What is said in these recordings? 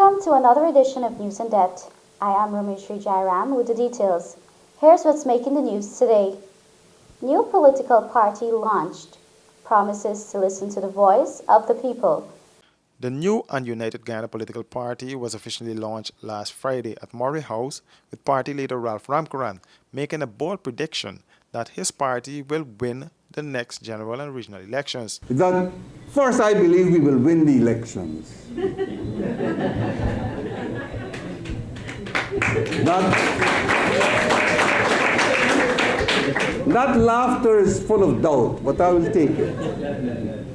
Welcome to another edition of News in Depth. I am Rameshri Jairam with the details. Here's what's making the news today. New political party launched. Promises to listen to the voice of the people. The new and United Guyana political party was officially launched last Friday at Murray House, with party leader Ralph Ramkaran making a bold prediction that his party will win the next general and regional elections. That first, I believe we will win the elections. That laughter is full of doubt, but I will take it.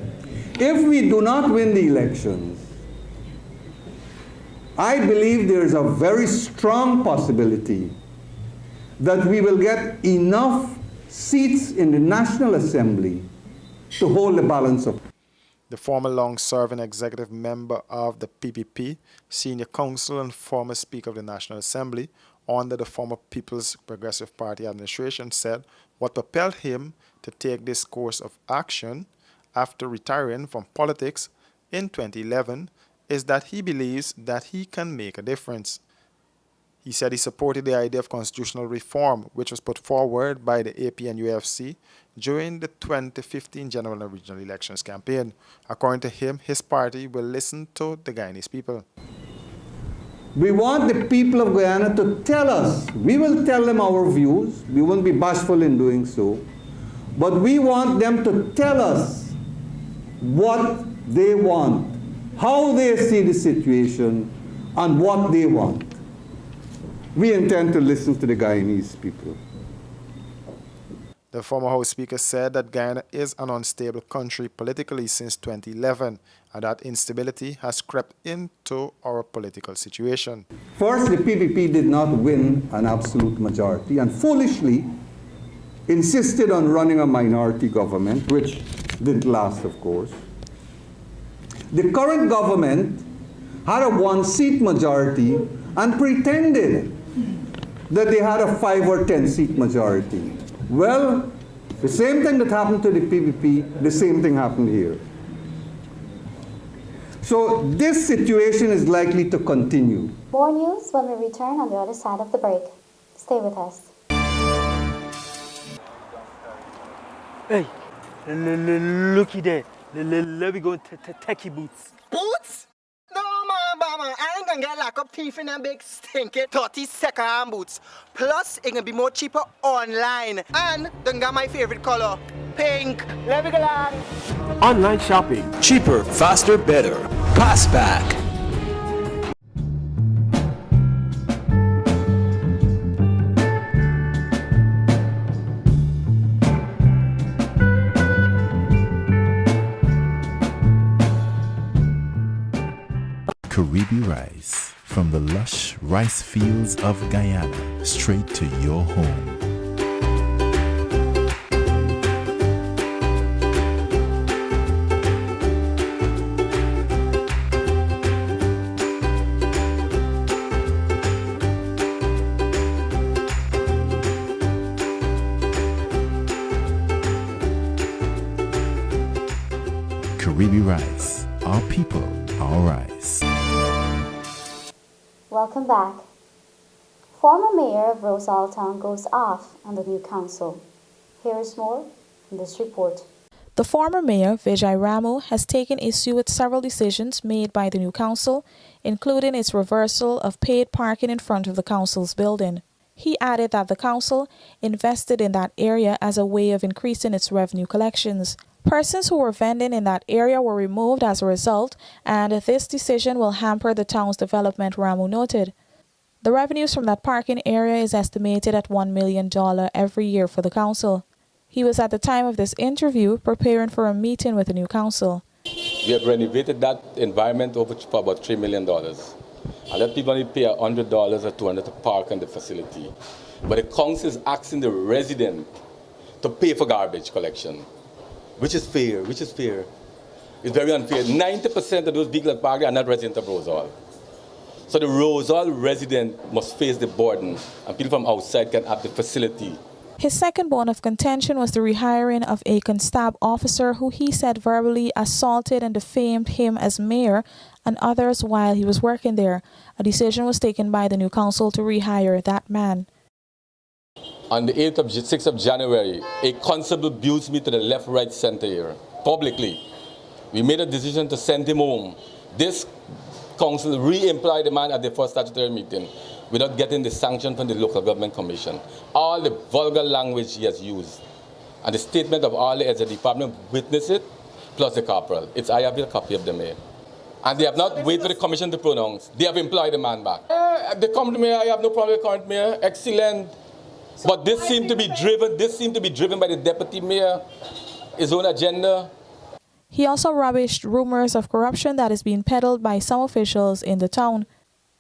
If we do not win the elections, I believe there is a very strong possibility that we will get enough seats in the National Assembly to hold the balance of. The former long-serving executive member of the PPP, senior counsel and former Speaker of the National Assembly under the former People's Progressive Party administration, said what propelled him to take this course of action after retiring from politics in 2011 is that he believes that he can make a difference. He said he supported the idea of constitutional reform, which was put forward by the AP and UFC during the 2015 general and regional elections campaign. According to him, his party will listen to the Guyanese people. We want the people of Guyana to tell us. We will tell them our views. We won't be bashful in doing so. But we want them to tell us what they want, how they see the situation, and what they want. We intend to listen to the Guyanese people. The former House Speaker said that Guyana is an unstable country politically since 2011, and that instability has crept into our political situation. First, the PPP did not win an absolute majority and foolishly insisted on running a minority government, which didn't last, of course. The current government had a one-seat majority and pretended that they had a 5 or 10 seat majority. Well, the same thing that happened to the PPP, the same thing happened here. So this situation is likely to continue. More news when we return on the other side of the break. Stay with us. Hey, looky there. Let me go to techie boots. Boots? No, man. I ain't gonna get locked up teeth in them big stinky 30-second boots. Plus, it can be more cheaper online. And don't got my favorite color, pink. Let me go on. Online shopping. Cheaper, faster, better. Passback. Caribbean rice, from the lush rice fields of Guyana, straight to your home. Caribbean rice, our people, our rice. Welcome back. Former mayor of Rosal goes off on the new council. Here is more in this report. The former mayor, Vijay Ramu, has taken issue with several decisions made by the new council, including its reversal of paid parking in front of the council's building. He added that the council invested in that area as a way of increasing its revenue collections. Persons who were vending in that area were removed as a result, and this decision will hamper the town's development, Ramu noted. The revenues from that parking area is estimated at $1 million every year for the council. He was at the time of this interview preparing for a meeting with the new council. We have renovated that environment over for about $3 million. And let people only pay $100 or $200 to park in the facility. But the council is asking the resident to pay for garbage collection. Which is fair. It's very unfair. 90% of those vehicles that park there are not residents of Rosal. So the Rosal resident must face the burden, and people from outside can have the facility. His second bone of contention was the rehiring of a constab officer who he said verbally assaulted and defamed him as mayor and others while he was working there. A decision was taken by the new council to rehire that man. On the 6th of January, a constable abused me to the left, right, center here, publicly. We made a decision to send him home. This council re-employed the man at the first statutory meeting without getting the sanction from the local government commission. All the vulgar language he has used. And the statement of all the heads of the department witness it, plus the corporal. I have a copy of them here. And they have not waited for the commission to pronounce. They have employed the man back. The current mayor, I have no problem with the current mayor. Excellent. But this seemed to be driven by the deputy mayor, his own agenda. He also rubbished rumors of corruption that is being peddled by some officials in the town.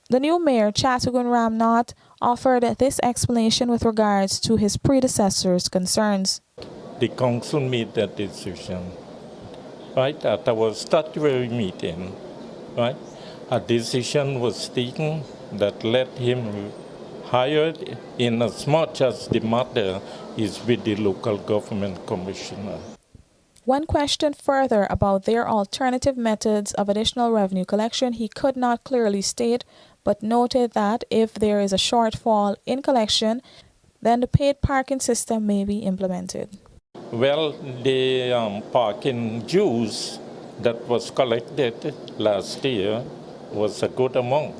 The new mayor, Chatugun Ramnath, offered this explanation with regards to his predecessor's concerns. The council made that decision, right, at our statutory meeting, right? A decision was taken that let him hired in as much as the matter is with the local government commissioner. When questioned further about their alternative methods of additional revenue collection, he could not clearly state, but noted that if there is a shortfall in collection, then the paid parking system may be implemented. Well, the parking dues that was collected last year was a good amount.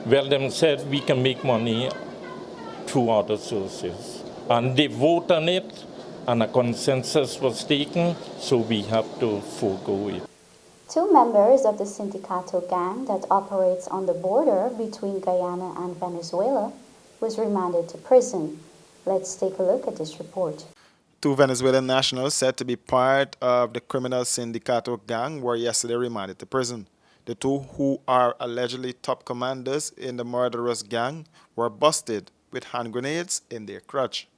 Well, them said we can make money through other sources. And they vote on it, and a consensus was taken, so we have to forego it. 2 members of the Sindicato gang that operates on the border between Guyana and Venezuela was remanded to prison. Let's take a look at this report. 2 Venezuelan nationals said to be part of the criminal Sindicato gang were yesterday remanded to prison. The 2 who are allegedly top commanders in the murderous gang were busted with hand grenades in their crotch.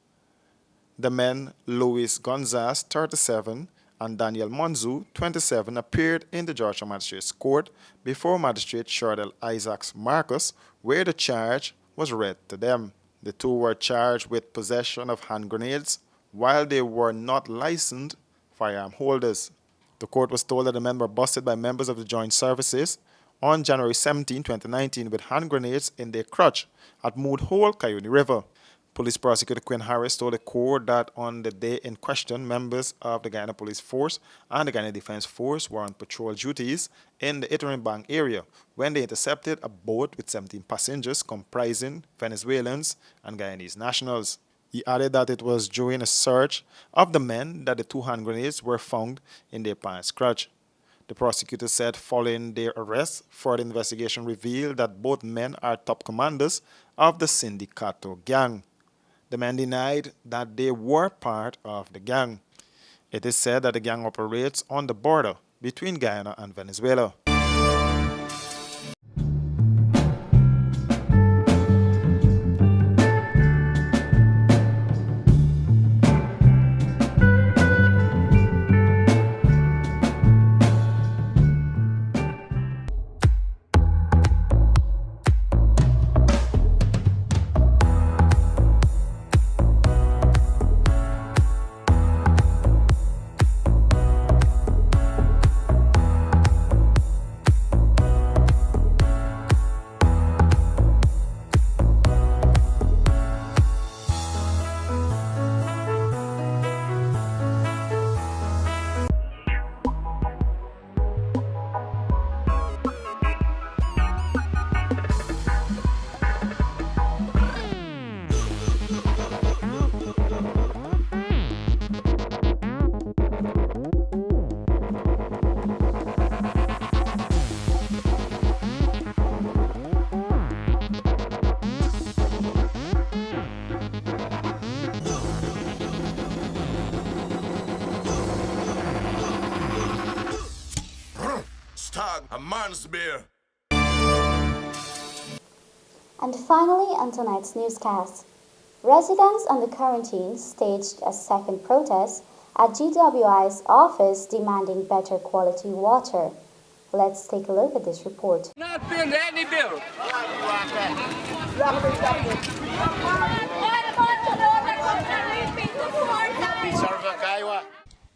The men, Luis Gonzalez, 37, and Daniel Monzu, 27, appeared in the Georgia Magistrates Court before Magistrate Shardel Isaacs Marcus, where the charge was read to them. The 2 were charged with possession of hand grenades while they were not licensed firearm holders. The court was told that the men were busted by members of the Joint Services on January 17, 2019 with hand grenades in their crotch at Mood Hole, Coyote River. Police prosecutor Quinn Harris told the court that on the day in question, members of the Guyana Police Force and the Guyana Defense Force were on patrol duties in the Iterin Bank area when they intercepted a boat with 17 passengers comprising Venezuelans and Guyanese nationals. He added that it was during a search of the men that the 2 hand grenades were found in their pants crotch. The prosecutor said following their arrest, further investigation revealed that both men are top commanders of the Sindicato gang. The men denied that they were part of the gang. It is said that the gang operates on the border between Guyana and Venezuela. A man's beer. And finally, on tonight's newscast, residents under quarantine staged a second protest at GWI's office demanding better quality water. Let's take a look at this report. Not paying any bill.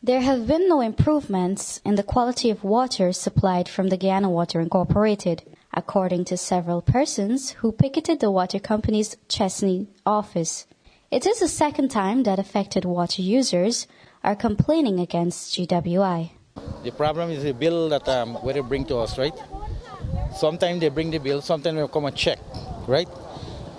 There have been no improvements in the quality of water supplied from the Guyana Water Incorporated, according to several persons who picketed the water company's Chesney office. It is the second time that affected water users are complaining against GWI. The problem is the bill that where they bring to us, right? Sometimes they bring the bill, sometimes they come and check, right?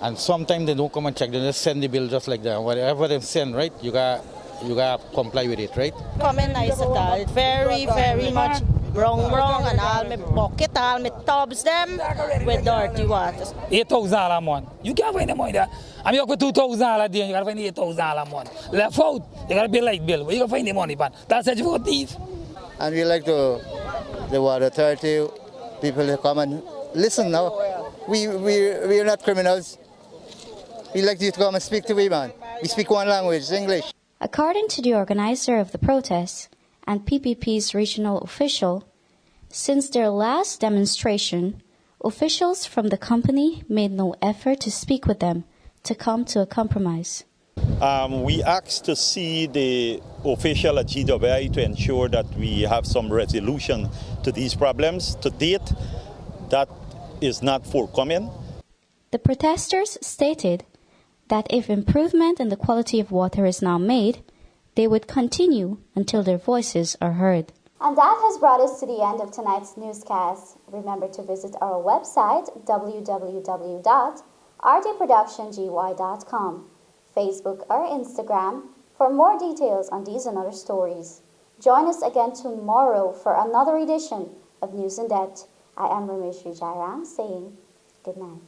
And sometimes they don't come and check, they just send the bill just like that. Whatever they send, right, you got to comply with it, right? Comment nice at all. Very, very much wrong, and all my bucket, all my tubs them with dirty water. $8,000 a month. You can't find the money there. I mean, you got $2,000 a day, you got to find $8,000 a month. Left out, you got to pay light bill, but you got to find the money, man. That's such a thief. And we like the water authority, people to come and listen now. We're not criminals. We like you to come and speak to me, man. We speak one language, English. According to the organizer of the protests and PPP's regional official, since their last demonstration, officials from the company made no effort to speak with them to come to a compromise. We asked to see the official at GWI to ensure that we have some resolution to these problems. To date, that is not forthcoming. The protesters stated that if improvement in the quality of water is not made, they would continue until their voices are heard. And that has brought us to the end of tonight's newscast. Remember to visit our website, www.rtproductiongy.com, Facebook or Instagram for more details on these and other stories. Join us again tomorrow for another edition of News in Depth. I am Rameshri Jairam saying good night.